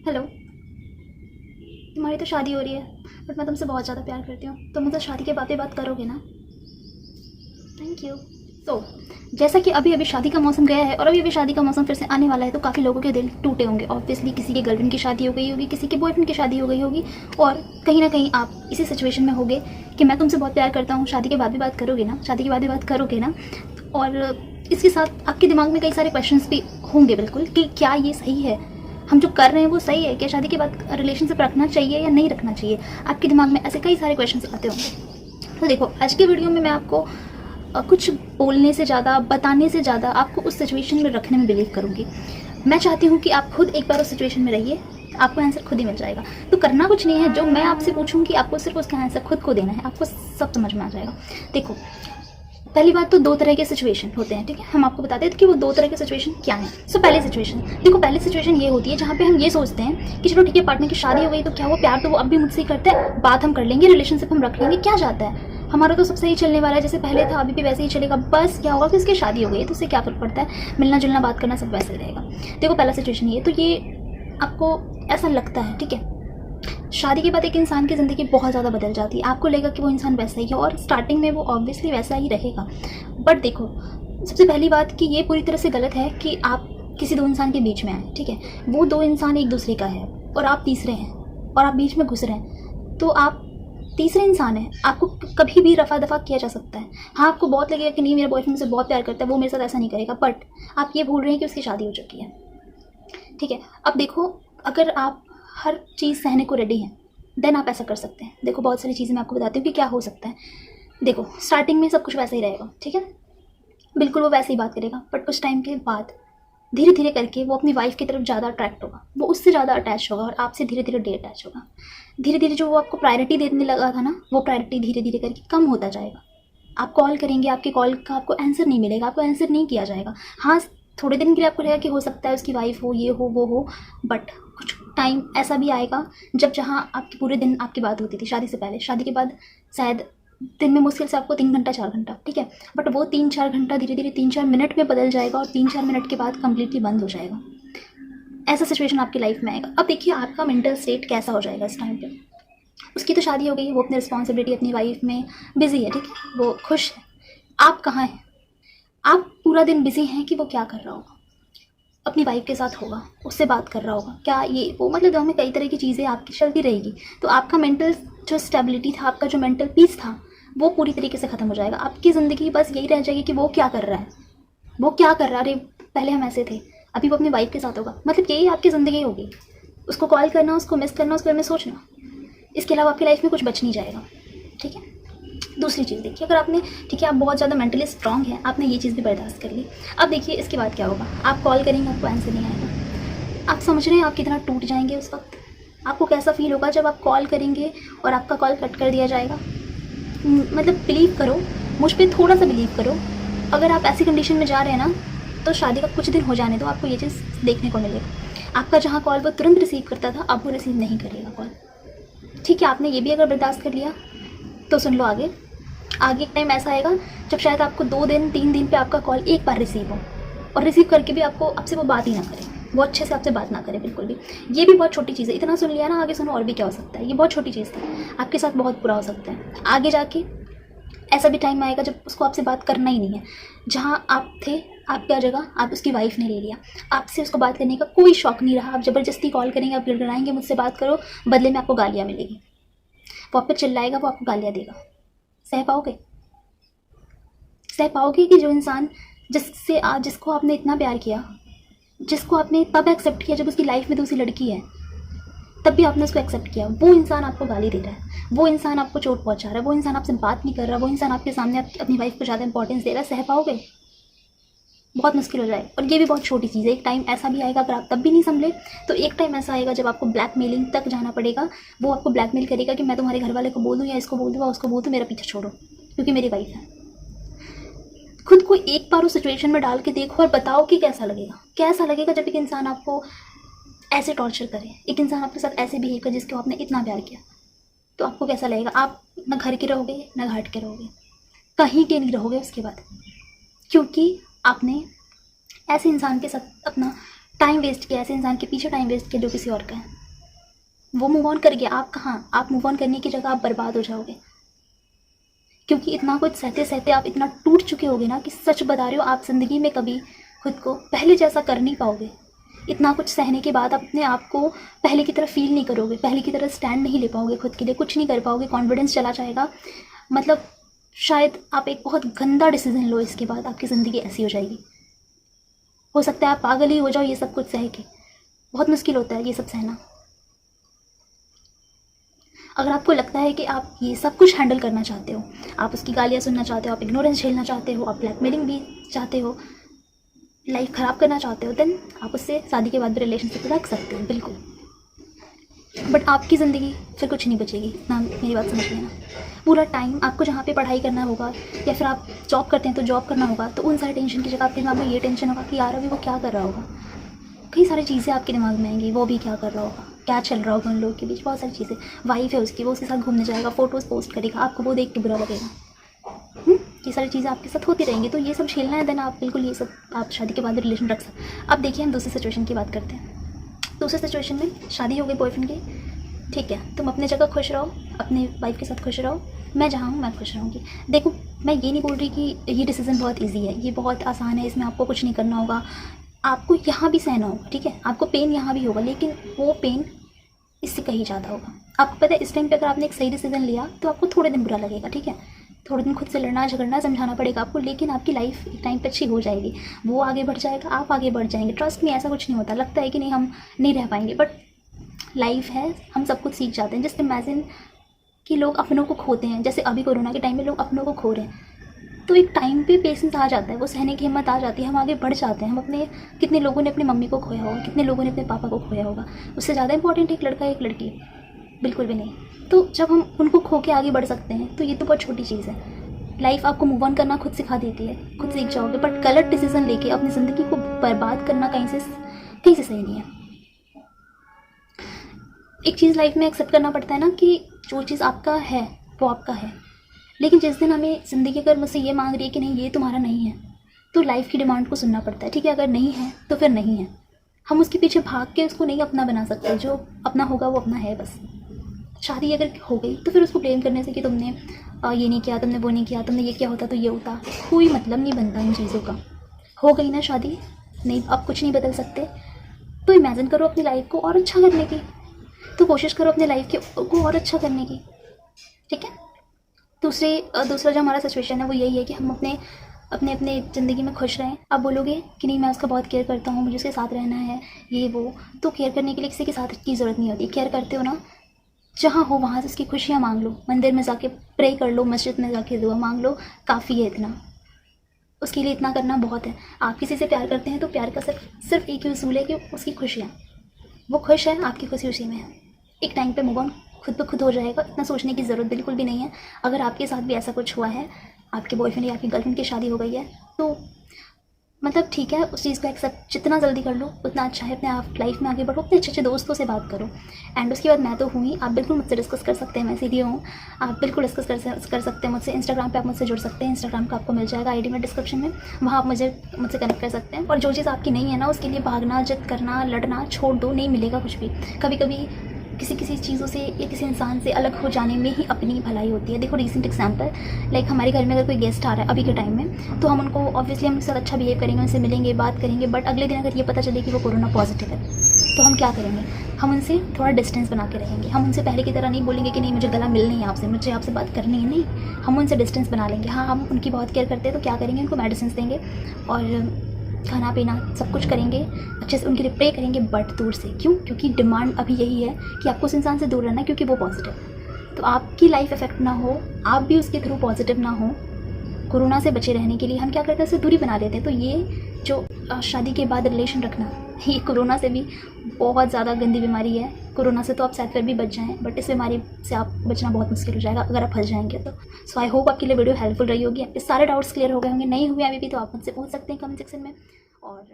Hello. तुम्हारी तो शादी हो रही है, बट मैं तुमसे बहुत ज़्यादा प्यार करती हूँ। तुम मुझसे शादी के बातें बात करोगे ना? Thank you. तो जैसा कि अभी अभी शादी का मौसम गया है और अभी अभी शादी का मौसम फिर से आने वाला है, तो काफ़ी लोगों के दिल टूटे होंगे। ऑब्वियसली किसी के गर्लफ्रेंड की शादी हो गई होगी, किसी के बॉयफ्रेंड की शादी हो गई होगी, और कहीं ना कहीं आप इसी सिचुएशन में होगे कि मैं तुमसे बहुत प्यार करता हूँ, शादी के बाद भी बात करोगे ना, शादी के बाद भी बात करोगे ना। और इसके साथ आपके दिमाग में कई सारे क्वेश्चंस भी होंगे बिल्कुल, कि क्या ये सही है, हम जो कर रहे हैं वो सही है क्या, शादी के बाद रिलेशनशिप रखना चाहिए या नहीं रखना चाहिए। आपके दिमाग में ऐसे कई सारे क्वेश्चंस आते होंगे। तो देखो, आज के वीडियो में मैं आपको कुछ बोलने से ज़्यादा, बताने से ज़्यादा आपको उस सिचुएशन में रखने में बिलीव करूँगी। मैं चाहती हूँ कि आप खुद एक बार उस सिचुएशन में रहिए, आपको आंसर खुद ही मिल जाएगा। तो करना कुछ नहीं है, जो मैं आपसे पूछूंगी आपको सिर्फ उसका आंसर खुद को देना है, आपको सब समझ में आ जाएगा। देखो, पहली बात तो दो तरह के सिचुएशन होते हैं, ठीक है। हम आपको बताते हैं कि वो दो तरह के सिचुएशन क्या हैं। सो पहली सिचुएशन देखो, पहली सिचुएशन ये होती है जहाँ पे हम ये सोचते हैं कि चलो ठीक है, पार्टनर की शादी हो गई तो क्या वो प्यार तो वो अब भी मुझसे ही करता है, बात हम कर लेंगे, रिलेशनशिप हम रख लेंगे, क्या जाता है, हमारा तो सब सही चलने वाला है, जैसे पहले था अभी भी वैसे ही चलेगा। बस क्या होगा कि उसकी शादी हो गई है तो उससे क्या फर्क पड़ता है, मिलना जुलना बात करना सब वैसे ही रहेगा। देखो, पहला सिचुएशन ये, तो ये आपको ऐसा लगता है, ठीक है। शादी के बाद एक इंसान की ज़िंदगी बहुत ज़्यादा बदल जाती है, आपको लगेगा कि वो इंसान वैसा ही है, और स्टार्टिंग में वो ऑब्वियसली वैसा ही रहेगा। बट देखो, सबसे पहली बात कि ये पूरी तरह से गलत है कि आप किसी दो इंसान के बीच में आए, ठीक है। वो दो इंसान एक दूसरे का है और आप तीसरे हैं, और आप बीच में घुस रहे हैं, तो आप तीसरे इंसान है, आपको कभी भी रफा दफा किया जा सकता है। हाँ, आपको बहुत लगेगा कि नहीं, मेरा बॉयफ्रेंड मुझसे बहुत प्यार करता है, वो मेरे साथ ऐसा नहीं करेगा, बट आप ये भूल रहे हैं कि उसकी शादी हो चुकी है, ठीक है। अब देखो, अगर आप हर चीज़ सहने को रेडी हैं, देन आप ऐसा कर सकते हैं। देखो, बहुत सारी चीज़ें मैं आपको बताती हूँ कि क्या हो सकता है। देखो, स्टार्टिंग में सब कुछ वैसा ही रहेगा, ठीक है, बिल्कुल वो वैसे ही बात करेगा, बट कुछ टाइम के बाद धीरे धीरे करके वो अपनी वाइफ की तरफ ज़्यादा अट्रैक्ट होगा, वो उससे ज़्यादा अटैच होगा और आपसे धीरे धीरे डिअटैच होगा। धीरे धीरे जो वो आपको प्रायोरिटी देने लगा था ना, वो प्रायोरिटी धीरे धीरे करके कम होता जाएगा। आप कॉल करेंगे, आपकी कॉल का आपको आंसर नहीं मिलेगा, आपको आंसर नहीं किया जाएगा। हाँ, थोड़े दिन के लिए आपको लगेगा कि हो सकता है उसकी वाइफ हो, ये हो, वो हो, बट कुछ टाइम ऐसा भी आएगा जब जहाँ आपकी पूरे दिन आपकी बात होती थी शादी से पहले, शादी के बाद शायद दिन में मुश्किल से आपको 3 घंटा 4 घंटा, ठीक है, बट वो 3 4 घंटा धीरे धीरे 3 4 मिनट में बदल जाएगा, और 3 4 मिनट के बाद कम्प्लीटली बंद हो जाएगा। ऐसा सिचुएशन आपकी लाइफ में आएगा। अब देखिए, आपका मेंटल स्टेट कैसा हो जाएगा इस टाइम पे। उसकी तो शादी हो गई है, वो अपनी रिस्पॉन्सिबिलिटी अपनी वाइफ में बिजी है, ठीक है, वो खुश है। आप कहाँ हैं? आप पूरा दिन बिजी हैं कि वो क्या कर रहा होगा, अपनी वाइफ के साथ होगा, उससे बात कर रहा होगा, क्या ये वो, मतलब दिमाग में कई तरह की चीज़ें आपकी चलती रहेगी। तो आपका मेंटल जो स्टेबिलिटी था, आपका जो मेंटल पीस था, वो पूरी तरीके से ख़त्म हो जाएगा। आपकी ज़िंदगी बस यही रह जाएगी कि वो क्या कर रहा है, वो क्या कर रहा है, अरे पहले हम ऐसे थे, अभी वो अपनी वाइफ के साथ होगा, मतलब यही आपकी ज़िंदगी होगी। उसको कॉल करना, उसको मिस करना, उसके बारे में सोचना, इसके अलावा आपकी लाइफ में कुछ बच नहीं जाएगा, ठीक है। दूसरी चीज़ देखिए, अगर आपने, ठीक है, आप बहुत ज़्यादा मेंटली स्ट्रांग हैं, आपने ये चीज़ भी बर्दाश्त कर ली। अब देखिए, इसके बाद क्या होगा, आप कॉल करेंगे, आपको आंसर नहीं आएगा। आप समझ रहे हैं आप कितना टूट जाएंगे उस वक्त। आपको कैसा फील होगा जब आप कॉल करेंगे और आपका कॉल कट कर दिया जाएगा। मतलब बिलीव करो, मुझ पर थोड़ा सा बिलीव करो, अगर आप ऐसी कंडीशन में जा रहे हैं ना, तो शादी का कुछ दिन हो जाने दो, आपको ये चीज़ देखने को मिलेगा। आपका जहाँ कॉल वो तुरंत रिसीव करता था, अब वो रिसीव नहीं करेगा कॉल, ठीक है। आपने ये भी अगर बर्दाश्त कर लिया तो सुन लो, आगे आगे एक टाइम ऐसा आएगा जब शायद आपको 2 दिन 3 दिन पे आपका कॉल एक बार रिसीव हो, और रिसीव करके भी आपसे वो बात ही ना करे, वो अच्छे से आपसे बात ना करे बिल्कुल भी। ये भी बहुत छोटी चीज़ है, इतना सुन लिया ना, आगे सुनो और भी क्या हो सकता है। ये बहुत छोटी चीज़ थी, आपके साथ बहुत बुरा हो सकता है। आगे जाके ऐसा भी टाइम आएगा जब उसको आपसे बात करना ही नहीं है। जहाँ आप थे, आपका जगह आप उसकी वाइफ ने ले लिया, आपसे उसको बात करने का कोई शौक नहीं रहा। आप ज़बरदस्ती कॉल करेंगे, आप गिड़गिड़ाएंगे, मुझसे बात करो, बदले में आपको गालियाँ मिलेगी, वो आप पे चिल्लाएगा, वो आपको गालियाँ देगा। सह पाओगे? सह पाओगे कि जो इंसान जिसको आपने इतना प्यार किया, जिसको आपने तब एक्सेप्ट किया जब उसकी लाइफ में दूसरी लड़की है, तब भी आपने उसको एक्सेप्ट किया, वो इंसान आपको गाली दे रहा है, वो इंसान आपको चोट पहुंचा रहा है, वो इंसान आपसे बात नहीं कर रहा, वो इंसान आपके सामने अपनी वाइफ को ज़्यादा इंपॉर्टेंस दे रहा है। सह पाओगे? बहुत मुश्किल हो जाए। और ये भी बहुत छोटी चीज़ है, एक टाइम ऐसा भी आएगा, अगर आप तब भी नहीं संभले तो एक टाइम ऐसा आएगा जब आपको ब्लैकमेलिंग तक जाना पड़ेगा। वो आपको ब्लैकमेल करेगा कि मैं तुम्हारे घर वाले को बोल दूँ, या इसको बोल दूँ, या उसको बोल दूँ, मेरा पीछा छोड़ो क्योंकि मेरी वाइफ है। खुद को एक बार उस सिचुएशन में डाल के देखो और बताओ कि कैसा लगेगा। कैसा लगेगा जब एक इंसान आपको ऐसे टॉर्चर करे, एक इंसान आपके साथ ऐसे बिहेव करे जिसको आपने इतना प्यार किया, तो आपको कैसा लगेगा। आप ना घर के रहोगे, ना घाट के रहोगे, कहीं के नहीं रहोगे उसके बाद, क्योंकि आपने ऐसे इंसान के साथ अपना टाइम वेस्ट किया, ऐसे इंसान के पीछे टाइम वेस्ट किया जो किसी और का है। वो मूव ऑन कर गया, आप कहाँ? आप मूव ऑन करने की जगह आप बर्बाद हो जाओगे, क्योंकि इतना कुछ सहते सहते आप इतना टूट चुके होगे ना कि सच बता रहे हो, आप ज़िंदगी में कभी खुद को पहले जैसा कर नहीं पाओगे। इतना कुछ सहने के बाद आप अपने आप को पहले की तरह फील नहीं करोगे, पहले की तरह स्टैंड नहीं ले पाओगे, खुद के लिए कुछ नहीं कर पाओगे, कॉन्फिडेंस चला जाएगा। मतलब शायद आप एक बहुत गंदा डिसीजन लो, इसके बाद आपकी ज़िंदगी ऐसी हो जाएगी। हो सकता है आप पागल ही हो जाओ ये सब कुछ सह के। बहुत मुश्किल होता है ये सब सहना। अगर आपको लगता है कि आप ये सब कुछ हैंडल करना चाहते हो, आप उसकी गालियाँ सुनना चाहते हो, आप इग्नोरेंस झेलना चाहते हो, आप ब्लैकमेलिंग भी चाहते हो, लाइफ ख़राब करना चाहते हो, देन आप उससे शादी के बाद भी रिलेशनशिप रख सकते हो, बिल्कुल। बट आपकी ज़िंदगी फिर कुछ नहीं बचेगी ना, मेरी बात समझ लेना। पूरा टाइम आपको जहाँ पे पढ़ाई करना होगा या फिर आप जॉब करते हैं तो जॉब करना होगा, तो उन सारे टेंशन की जगह आपके दिमाग में ये टेंशन होगा कि यार अभी वो क्या कर रहा होगा। कई सारी चीज़ें आपके दिमाग में आएंगी, वो भी क्या कर रहा होगा, क्या चल रहा होगा उन लोगों के बीच, बहुत सारी चीज़ें। वाइफ है उसकी, वो उसके साथ घूमने जाएगा, फ़ोटोज़ पोस्ट करेगा, आपको वो देख के बुरा लगेगा। ये सारी चीज़ें आपके साथ होती रहेंगी, तो ये सब झेलना है, देन आप बिल्कुल ये सब आप शादी के बाद रिलेशन रख सकते। अब देखिए हम दूसरी सिचुएशन की बात करते हैं। दूसरी सिचुएशन में शादी हो गई बॉयफ्रेंड की, ठीक है, तुम अपने जगह खुश रहो, अपनी वाइफ के साथ खुश रहो, मैं जहाँ हूँ मैं खुश रहूँगी। देखो मैं ये नहीं बोल रही कि ये डिसीज़न बहुत ईजी है, ये बहुत आसान है, इसमें आपको कुछ नहीं करना होगा, आपको यहाँ भी सहना होगा, ठीक है, आपको पेन यहाँ भी होगा, लेकिन वो पेन इससे कहीं ज़्यादा होगा। आपको पता है इस टाइम पे अगर आपने एक सही डिसीजन लिया तो आपको थोड़े दिन बुरा लगेगा, ठीक है, थोड़े दिन खुद से लड़ना झगड़ना समझाना पड़ेगा आपको, लेकिन आपकी लाइफ एक टाइम पे अच्छी हो जाएगी, वो आगे बढ़ जाएगा, आप आगे बढ़ जाएंगे। ट्रस्ट में ऐसा कुछ नहीं होता, लगता है कि नहीं हम नहीं रह पाएंगे, बट लाइफ है, हम सब कुछ सीख जाते हैं। जस्ट इमेजिन कि लोग अपनों को खोते हैं, जैसे अभी कोरोना के टाइम में लोग अपनों को खो रहे हैं, तो एक टाइम पे पेशेंस आ जाता है, वो सहने की हिम्मत आ जाती है, हम आगे बढ़ जाते हैं। हम अपने कितने लोगों ने अपनी मम्मी को खोया होगा, कितने लोगों ने अपने पापा को खोया होगा, उससे ज़्यादा इंपॉर्टेंट एक लड़का एक लड़की, बिल्कुल भी नहीं। तो जब हम उनको खो के आगे बढ़ सकते हैं तो ये तो बहुत छोटी चीज़ है। लाइफ आपको मूव ऑन करना खुद सिखा देती है, खुद सीख जाओगे, बट गलत डिसीजन लेके अपनी ज़िंदगी को बर्बाद करना कहीं से सही नहीं है। एक चीज़ लाइफ में एक्सेप्ट करना पड़ता है ना कि जो चीज़ आपका है वो आपका है, लेकिन जिस दिन हमें ज़िंदगी अगर मुझसे ये मांग रही है कि नहीं ये तुम्हारा नहीं है, तो लाइफ की डिमांड को सुनना पड़ता है, ठीक है। अगर नहीं है तो फिर नहीं है, हम उसके पीछे भाग के उसको नहीं अपना बना सकते। जो अपना होगा वो अपना है बस। शादी अगर हो गई तो फिर उसको ब्लेम करने से कि तुमने ये नहीं किया, तुमने वो नहीं किया, तुमने ये किया होता तो ये होता, कोई मतलब नहीं बनता इन चीज़ों का। हो गई ना शादी, नहीं अब कुछ नहीं बदल सकते, तो इमेजिन करो अपनी लाइफ को और अच्छा करने की, तो कोशिश करो अपनी लाइफ को और अच्छा करने की, ठीक है। दूसरा जो हमारा सिचुएशन है वो यही है कि हम अपने अपने अपने ज़िंदगी में खुश रहें। आप बोलोगे कि नहीं मैं उसका बहुत केयर करता हूँ, मुझे उसके साथ रहना है, ये वो, तो केयर करने के लिए किसी के साथ की ज़रूरत नहीं होती। केयर करते हो ना, जहाँ हो वहाँ से उसकी खुशियाँ मांग लो, मंदिर में जाके प्रे कर लो, मस्जिद में जाके दुआ मांग लो, काफ़ी है इतना, उसके लिए इतना करना बहुत है। आप किसी से प्यार करते हैं तो प्यार का सिर्फ एक ही उसूल है कि उसकी खुशियाँ, वो खुश है, आपकी खुशी उसी में है। एक टाइम पे मूव ऑन खुद ब खुद हो जाएगा, इतना सोचने की ज़रूरत बिल्कुल भी नहीं है। अगर आपके साथ भी ऐसा कुछ हुआ है, आपके बॉयफ्रेंड या आपकी गर्लफ्रेंड की शादी हो गई है, तो मतलब ठीक है, उस चीज़ को एक्सेप्ट जितना जल्दी कर लो उतना अच्छा है। अपने आप लाइफ में आगे बढ़ो, अपने अच्छे अच्छे दोस्तों से बात करो। एंड उसके बाद मैं तो हूँ ही, आप बिल्कुल मुझसे डिस्कस कर सकते हैं, मैं सीधी हूँ, आप बिल्कुल डिस्कस कर सकते हैं मुझसे। इंस्टाग्राम पे आप मुझसे जुड़ सकते हैं, इंस्टाग्राम का आपको मिल जाएगा आईडी में डिस्क्रिप्शन में, वहाँ आप मुझसे कनेक्ट कर सकते हैं। और जो चीज़ आपकी नहीं है ना, उसके लिए भागना, जिद करना, लड़ना छोड़ दो, नहीं मिलेगा कुछ भी। कभी कभी किसी चीज़ों से या किसी इंसान से अलग हो जाने में ही अपनी भलाई होती है। देखो रिसेंट एग्जांपल, लाइक हमारे घर में अगर कोई गेस्ट आ रहा है अभी के टाइम में, तो हम उनको ऑब्वियसली हम उनके साथ अच्छा बिहेव करेंगे, उनसे मिलेंगे, बात करेंगे, बट अगले दिन अगर ये पता चले कि वो कोरोना पॉजिटिव है, तो हम क्या करेंगे? हम उनसे थोड़ा डिस्टेंस बना के रहेंगे। हम उनसे पहले की तरह नहीं बोलेंगे कि नहीं मुझे गला मिलना है आपसे, मुझे आपसे बात करनी है, नहीं, हम उनसे डिस्टेंस बना लेंगे। हाँ, हम उनकी बहुत केयर करते हैं, तो क्या करेंगे, उनको मेडिसिन देंगे और खाना पीना सब कुछ करेंगे, अच्छे से उनके लिए प्रे करेंगे, बट दूर से। क्यों? क्योंकि डिमांड अभी यही है कि आपको उस इंसान से दूर रहना है, क्योंकि वो पॉजिटिव। तो आपकी लाइफ इफेक्ट ना हो, आप भी उसके थ्रू पॉजिटिव ना हो, कोरोना से बचे रहने के लिए हम क्या करते हैं, उससे दूरी बना लेते हैं। तो ये जो शादी के बाद रिलेशन रखना, ये कोरोना से भी बहुत ज़्यादा गंदी बीमारी है। कोरोना से तो आप शायद फिर भी बच जाएं, बट इस बीमारी से आप बचना बहुत मुश्किल हो जाएगा अगर आप फंस जाएंगे तो। सो आई होप आपके लिए वीडियो हेल्पफुल रही होगी, आपके सारे डाउट्स क्लियर हो गए होंगे। नहीं हुए अभी भी तो आप मुझसे पूछ सकते हैं कमेंट सेक्शन में। और